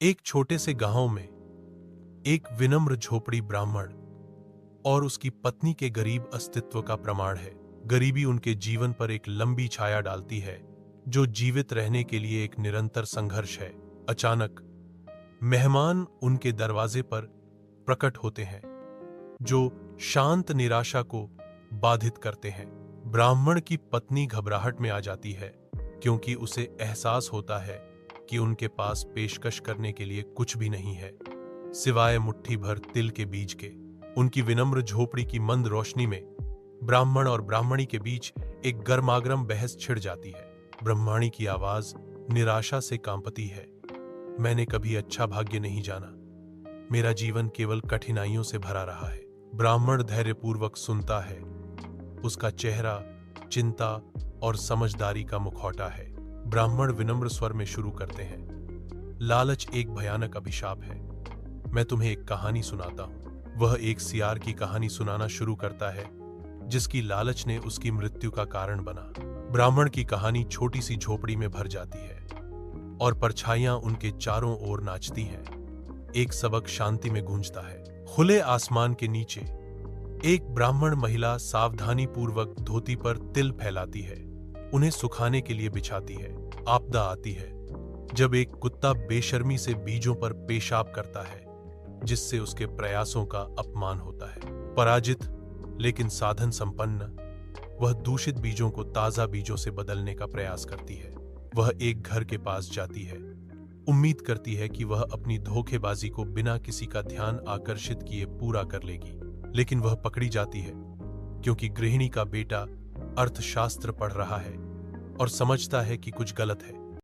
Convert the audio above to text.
एक छोटे से गांव में एक विनम्र झोपड़ी ब्राह्मण और उसकी पत्नी के गरीब अस्तित्व का प्रमाण है। गरीबी उनके जीवन पर एक लंबी छाया डालती है, जो जीवित रहने के लिए एक निरंतर संघर्ष है। अचानक मेहमान उनके दरवाजे पर प्रकट होते हैं, जो शांत निराशा को बाधित करते हैं। ब्राह्मण की पत्नी घबराहट में आ जाती है, क्योंकि उसे एहसास होता है कि उनके पास पेशकश करने के लिए कुछ भी नहीं है, सिवाय मुट्ठी भर तिल के बीज के। उनकी विनम्र झोपड़ी की मंद रोशनी में ब्राह्मण और ब्राह्मणी के बीच एक गर्मागरम बहस छिड़ जाती है। ब्राह्मणी की आवाज निराशा से कांपती है, मैंने कभी अच्छा भाग्य नहीं जाना, मेरा जीवन केवल कठिनाइयों से भरा रहा है। ब्राह्मण धैर्यपूर्वक सुनता है, उसका चेहरा चिंता और समझदारी का मुखौटा है। ब्राह्मण विनम्र स्वर में शुरू करते हैं, लालच एक भयानक अभिशाप है। मैं तुम्हें एक कहानी सुनाता हूं। वह एक सियार की कहानी सुनाना शुरू करता है, जिसकी लालच ने उसकी मृत्यु का कारण बना। ब्राह्मण की कहानी छोटी सी झोपड़ी में भर जाती है और परछाइयां उनके चारों ओर नाचती हैं। एक सबक शांति में गूंजता है। खुले आसमान के नीचे एक ब्राह्मण महिला सावधानी पूर्वक धोती पर तिल फैलाती है, उन्हें सुखाने के लिए बिछाती है। आपदा आती है जब एक कुत्ता बेशर्मी से बीजों पर पेशाब करता है, जिससे उसके प्रयासों का अपमान होता है। पराजित लेकिन साधन संपन्न, वह दूषित बीजों को ताजा बीजों से बदलने का प्रयास करती है। वह एक घर के पास जाती है, उम्मीद करती है कि वह अपनी धोखेबाजी को बिना किसी का ध्यान आकर्षित किए पूरा कर लेगी, लेकिन वह पकड़ी जाती है, क्योंकि गृहिणी का बेटा अर्थशास्त्र पढ़ रहा है और समझता है कि कुछ गलत है।